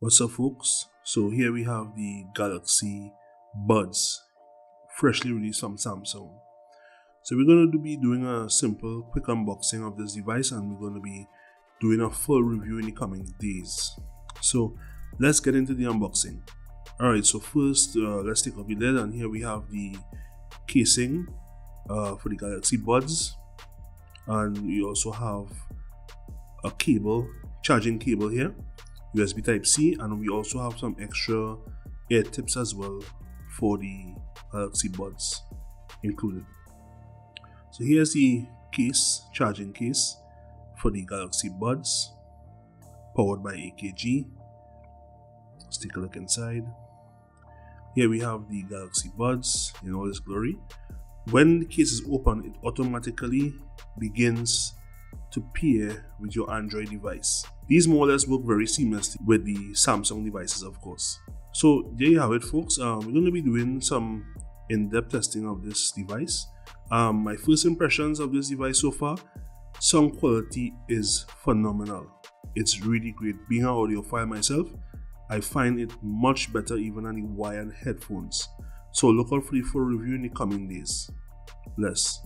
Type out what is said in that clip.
What's up, folks? So here we have the Galaxy Buds, freshly released from Samsung. So we're going to be doing a simple quick unboxing of this device, and we're going to be doing a full review in the coming days. So let's get into the unboxing. Alright, so first let's take off the lid, and here we have the casing for the Galaxy Buds, and we also have a cable, charging cable here, USB Type-C, and we also have some extra air tips as well for the Galaxy Buds included. So here's the case, charging case for the Galaxy Buds, powered by AKG. Let's take a look inside. Here we have the Galaxy Buds in all its glory. When the case is open, it automatically begins to pair with your Android device. These more or less work very seamlessly with the Samsung devices, of course. So there you have it, folks. We're going to be doing some in-depth testing of this device. My first impressions of this device so far, sound quality is phenomenal. It's really great. Being an audiophile myself, I find it much better even than the wired headphones. So look out for the full review in the coming days. Bless.